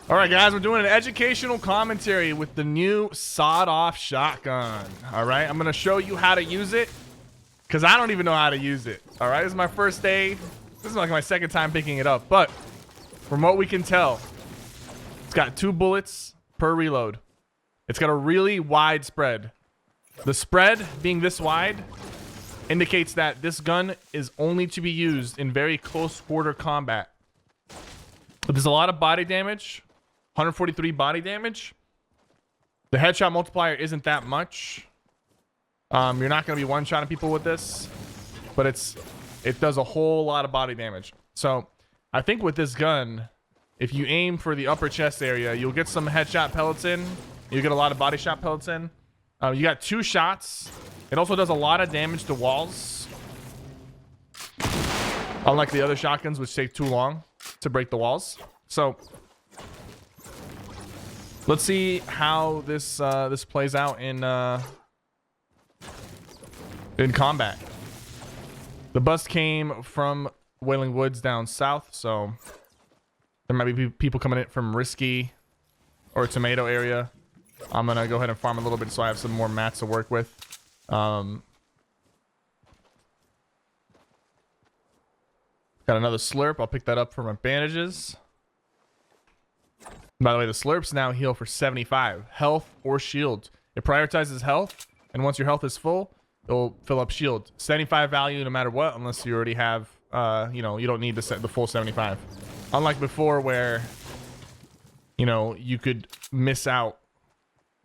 All right, guys, we're doing an educational commentary with the new sawed-off shotgun. All right, I'm gonna show you how to use it because I don't even know how to use it. All right, this is my first day. This is like my second time picking it up, but from what we can tell, it's got 2 bullets per reload. It's got a really wide spread. The spread being this wide indicates that this gun is only to be used in very close quarter combat. But there's a lot of body damage. 143 body damage. The headshot multiplier isn't that much. You're not going to be one-shotting people with this, but it does a whole lot of body damage. So I think with this gun, if you aim for the upper chest area, you'll get some headshot pellets in. You get a lot of body shot pellets in. You got 2 shots. It also does a lot of damage to walls, unlike the other shotguns, which take too long to break the walls. So let's see how this this plays out in combat. The bust came from Wailing Woods down south, so there might be people coming in from Risky or Tomato area. I'm gonna go ahead and farm a little bit so I have some more mats to work with. Got another slurp. I'll pick that up for my bandages. By the way, the slurps now heal for 75 health or shield. It prioritizes health, and once your health is full, it'll fill up shield. 75 value no matter what, unless you already have, you know, you don't need the full 75. Unlike before, where, you know, you could miss out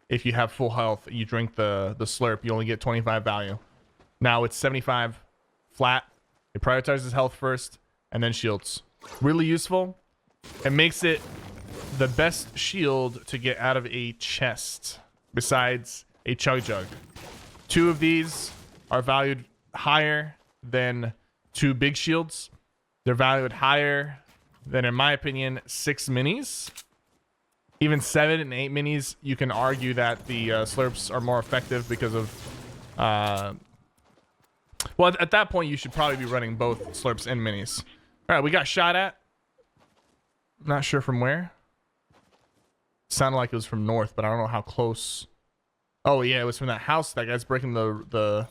if you have full health. You drink the slurp, you only get 25 value. Now it's 75 flat. It prioritizes health first, and then shields. Really useful. It makes it the best shield to get out of a chest besides a chug jug. 2 of these are valued higher than 2 big shields. They're valued higher than, in my opinion, 6 minis. Even 7 and 8 minis, you can argue that the slurps are more effective because of well, at that point you should probably be running both slurps and minis. All right, we got shot at. Not sure from where. Sounded like it was from north, but I don't know how close. Oh yeah, it was from that house. That guy's breaking the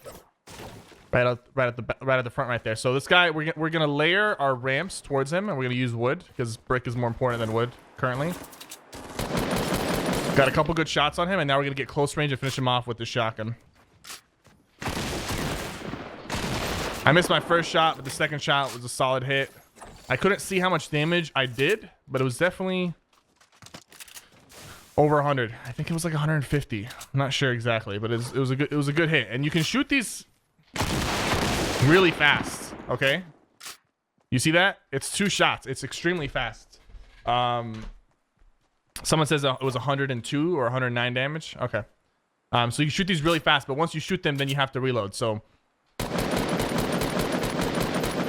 right at the front right there. So this guy, we're gonna layer our ramps towards him, and we're gonna use wood because brick is more important than wood currently. Got a couple good shots on him, and now we're gonna get close range and finish him off with the shotgun. I missed my first shot, but the second shot was a solid hit. I couldn't see how much damage I did, but it was definitely over 100. I think it was like 150. I'm not sure exactly, but it was a good hit. And you can shoot these really fast. Okay, you see that? It's 2 shots. It's extremely fast. Someone says it was 102 or 109 damage. Okay, so you shoot these really fast, but once you shoot them, then you have to reload. So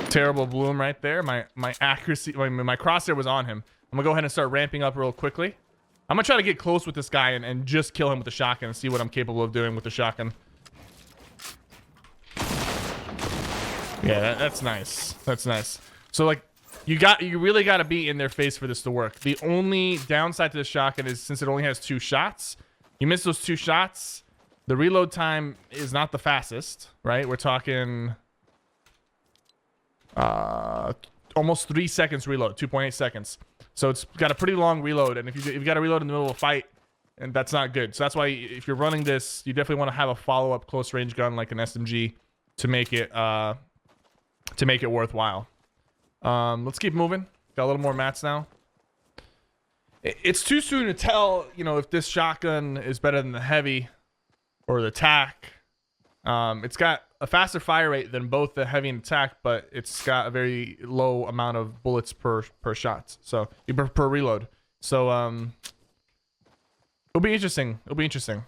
terrible bloom right there. My accuracy, my crosshair was on him. I'm gonna go ahead and start ramping up real quickly. I'm gonna try to get close with this guy and just kill him with the shotgun and see what I'm capable of doing with the shotgun. Yeah, that's nice. That's nice. So like, you really got to be in their face for this to work. The only downside to the shotgun is since it only has 2 shots, you miss those 2 shots, the reload time is not the fastest, right? We're talking almost 3 seconds reload, 2.8 seconds. So it's got a pretty long reload, and if you got to reload in the middle of a fight, and that's not good. So that's why if you're running this, you definitely want to have a follow-up close range gun like an SMG to make it worthwhile. Let's keep moving. Got a little more mats now. It's too soon to tell, you know, if this shotgun is better than the heavy or the tac. It's got a faster fire rate than both the heavy and the tac, but it's got a very low amount of bullets per shot. So per reload. So it'll be interesting. It'll be interesting.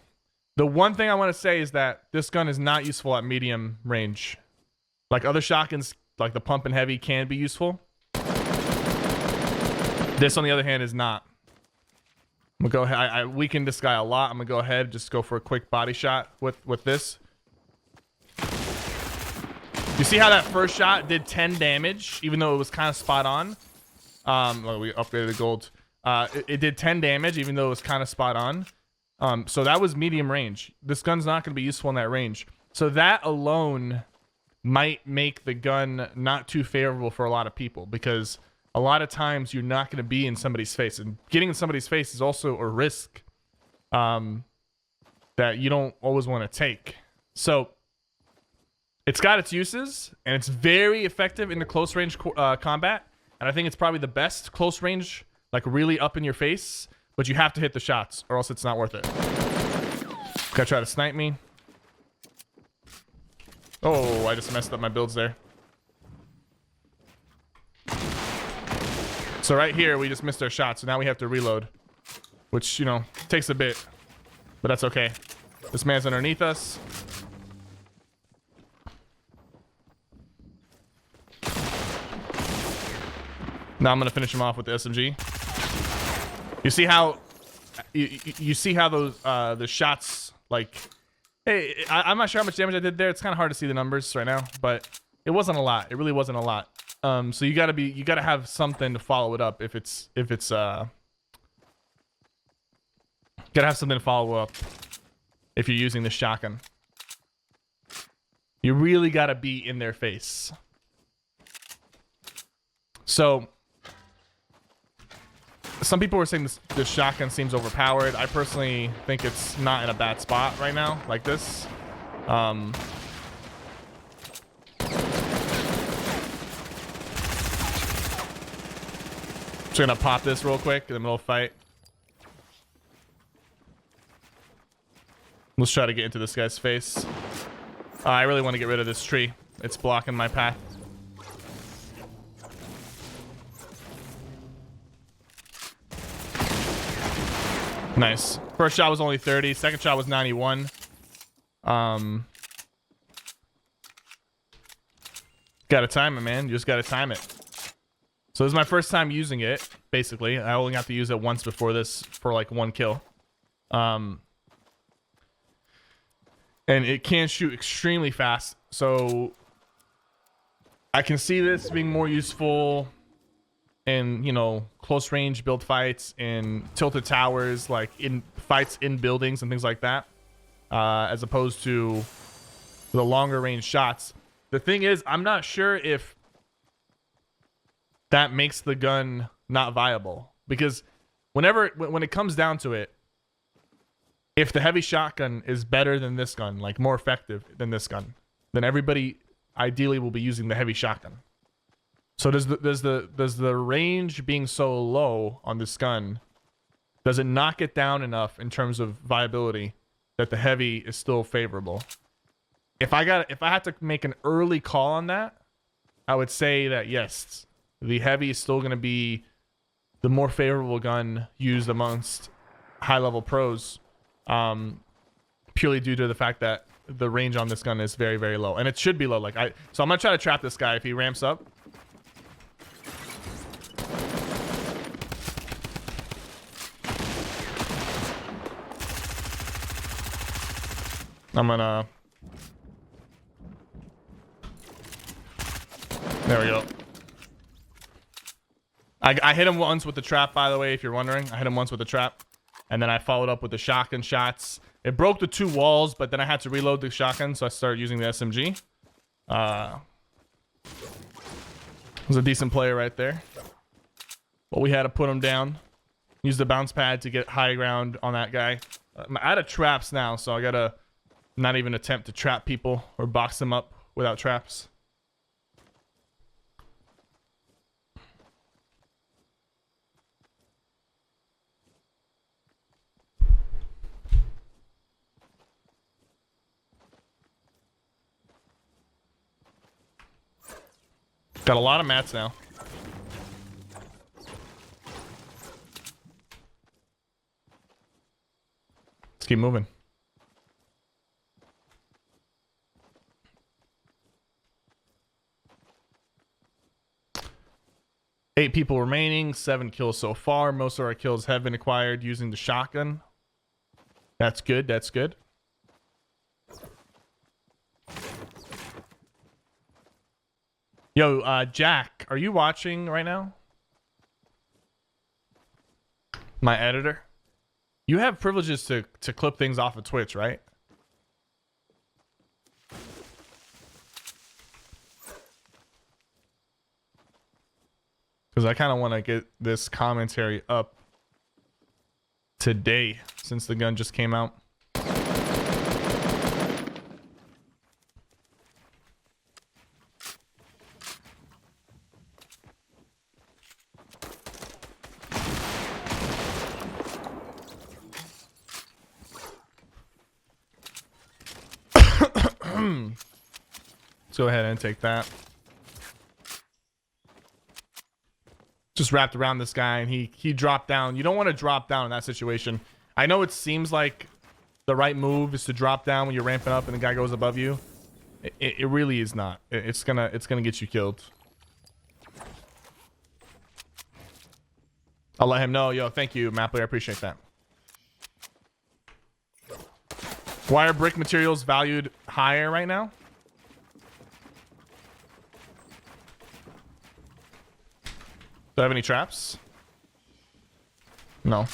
The one thing I want to say is that this gun is not useful at medium range. Like other shotguns, like the pump and heavy, can be useful. This, on the other hand, is not. I'm gonna go ahead. I weakened this guy a lot. I'm gonna go ahead, just go for a quick body shot with this. You see how that first shot did 10 damage, even though it was kind of spot on? Well, we upgraded the gold. It did 10 damage, even though it was kind of spot on. So that was medium range. This gun's not going to be useful in that range. So that alone might make the gun not too favorable for a lot of people, because a lot of times you're not going to be in somebody's face, and getting in somebody's face is also a risk that you don't always want to take. So it's got its uses, and it's very effective in the close range combat. And I think it's probably the best close range, like really up in your face, but you have to hit the shots or else it's not worth it. Gonna try to snipe me. Oh, I just messed up my builds there. So right here, we just missed our shot, so now we have to reload, which, you know, takes a bit, but that's okay. This man's underneath us. Now I'm gonna finish him off with the SMG. You see how you see how those the shots, like, hey, I'm not sure how much damage I did there. It's kind of hard to see the numbers right now, but it wasn't a lot. It really wasn't a lot. So you gotta have something to follow it up if it's gotta have something to follow up if you're using the shotgun. You really gotta be in their face. So some people were saying this shotgun seems overpowered. I personally think it's not in a bad spot right now, like this. Just gonna pop this real quick in the middle of the fight. Let's try to get into this guy's face. I really want to get rid of this tree. It's blocking my path. Nice. First shot was only 30. Second shot was 91. Gotta time it, man. You just gotta time it. So this is my first time using it, basically. I only got to use it once before this for like 1 kill. And it can shoot extremely fast. So I can see this being more useful in, you know, close range build fights, in tilted towers, like in fights in buildings and things like that, as opposed to the longer range shots. The thing is, I'm not sure if that makes the gun not viable, because when it comes down to it, if the heavy shotgun is better than this gun, like more effective than this gun, then everybody ideally will be using the heavy shotgun. So does the range being so low on this gun, does it knock it down enough in terms of viability that the heavy is still favorable? If I had to make an early call on that, I would say that yes, the heavy is still going to be the more favorable gun used amongst high-level pros, purely due to the fact that the range on this gun is very, very low, and it should be low. So I'm gonna try to trap this guy if he ramps up. I'm gonna. There we go. I hit him once with the trap, by the way, if you're wondering. I hit him once with the trap, and then I followed up with the shotgun shots. It broke the 2 walls, but then I had to reload the shotgun, so I started using the SMG. Was a decent player right there. But we had to put him down. Use the bounce pad to get high ground on that guy. I'm out of traps now, so I gotta not even attempt to trap people or box them up without traps. Got a lot of mats now. Let's keep moving. Eight people remaining, 7 kills so far. Most of our kills have been acquired using the shotgun. That's good, that's good. Yo, Jack, are you watching right now? My editor. You have privileges to clip things off of Twitch, right? Because I kind of want to get this commentary up today since the gun just came out. Let's go ahead and take that. Just wrapped around this guy and he dropped down. You don't want to drop down in that situation. I know it seems like the right move is to drop down when you're ramping up and the guy goes above you. It really is not. It's gonna get you killed. I'll let him know. Yo, thank you, Mapley. I appreciate that. Why are brick materials valued higher right now? Do I have any traps? No.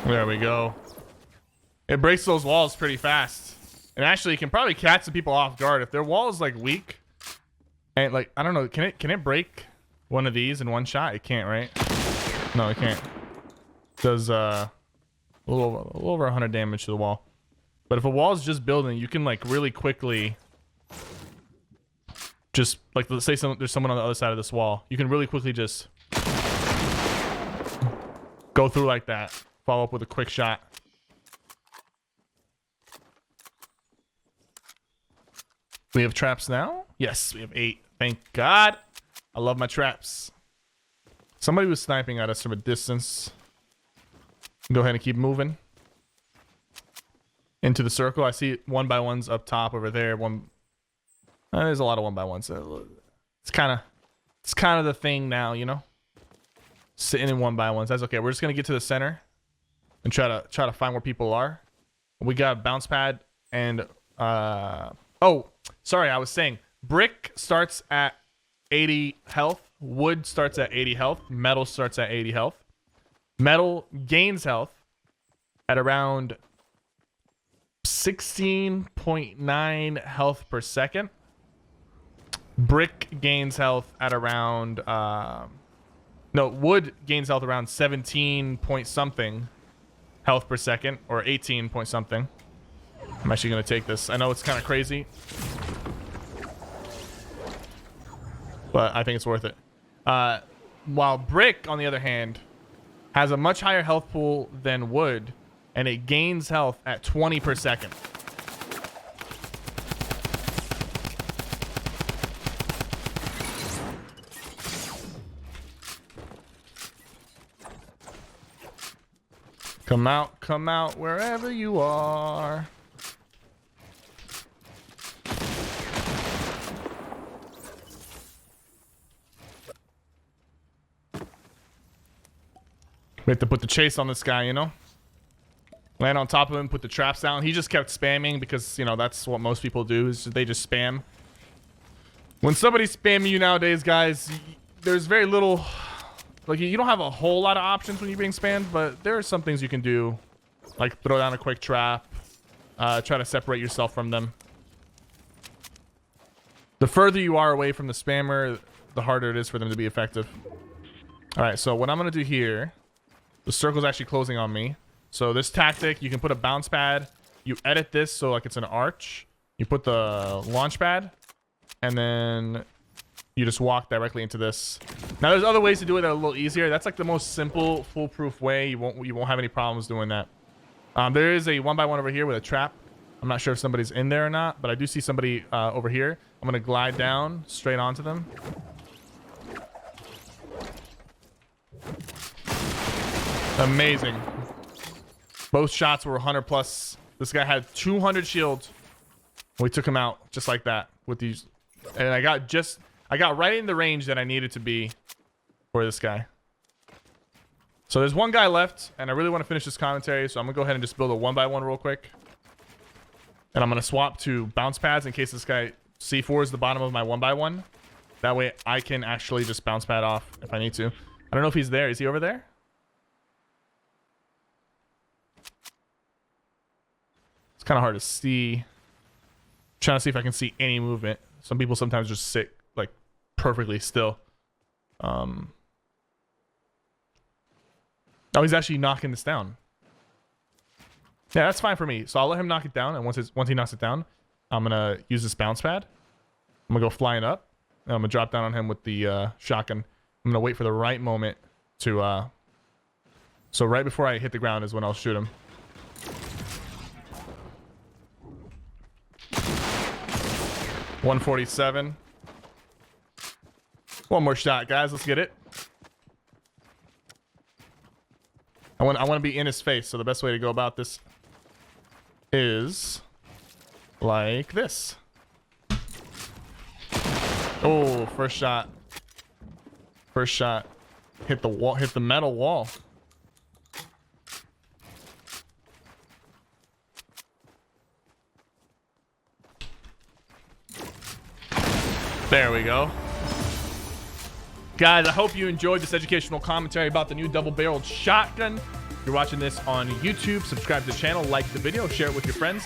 There we go. It breaks those walls pretty fast. And actually, it can probably catch some people off guard. If their wall is like weak, and like, I don't know, can it break one of these in one shot? It can't, right? No, it can't. It does a little over 100 damage to the wall. But if a wall is just building, you can like really quickly just like, let's say there's someone on the other side of this wall. You can really quickly just go through like that. Follow up with a quick shot. We have traps now? Yes, we have 8. Thank God. I love my traps. Somebody was sniping at us from a distance. Go ahead and keep moving. Into the circle. I see 1x1s up top over there. There's a lot of 1x1s. It's kind of the thing now, you know? Sitting in 1x1s. That's okay. We're just going to get to the center. And try to find where people are. We got bounce pad and oh, sorry, I was saying brick starts at 80 health, wood starts at 80 health, metal starts at 80 health. Metal gains health at around 16.9 health per second. Brick gains health at around wood gains health around 17 point something health per second, or 18 point something. I'm actually gonna take this. I know it's kind of crazy, but I think it's worth it. While brick, on the other hand, has a much higher health pool than wood, and it gains health at 20 per second. Come out wherever you are. We have to put the chase on this guy, you know? Land on top of him, put the traps down. He just kept spamming because, you know, that's what most people do, is they just spam. When somebody's spamming you nowadays, guys, there's very little... Like, you don't have a whole lot of options when you're being spammed, but there are some things you can do. Like, throw down a quick trap. Try to separate yourself from them. The further you are away from the spammer, the harder it is for them to be effective. Alright, so what I'm going to do here... The circle's actually closing on me. So this tactic, you can put a bounce pad. You edit this so like it's an arch. You put the launch pad. And then... You just walk directly into this. Now there's other ways to do it that are a little easier. That's like the most simple, foolproof way. You won't have any problems doing that. There is a 1x1 over here with a trap. I'm not sure if somebody's in there or not, but I do see somebody over here. I'm gonna glide down straight onto them. Amazing. Both shots were 100 plus. This guy had 200 shields. We took him out just like that with these. And I got right in the range that I needed to be for this guy. So there's one guy left, and I really want to finish this commentary, so I'm gonna go ahead and just build a 1x1 real quick. And I'm gonna swap to bounce pads in case this guy C4 is the bottom of my 1x1. That way I can actually just bounce pad off if I need to. I don't know if he's there. Is he over there? It's kind of hard to see. I'm trying to see if I can see any movement. Some people sometimes just sit like perfectly still. Oh, he's actually knocking this down. Yeah, that's fine for me. So I'll let him knock it down, and once he knocks it down, I'm gonna use this bounce pad. I'm gonna go flying up, and I'm gonna drop down on him with the shotgun. I'm gonna wait for the right moment to so right before I hit the ground is when I'll shoot him. $147. One more shot, guys. Let's get it. I want to be in his face, so the best way to go about this is like this. Oh, first shot. First shot. Hit the wall, hit the metal wall. There we go. Guys, I hope you enjoyed this educational commentary about the new double-barreled shotgun. If you're watching this on YouTube, subscribe to the channel, like the video, share it with your friends.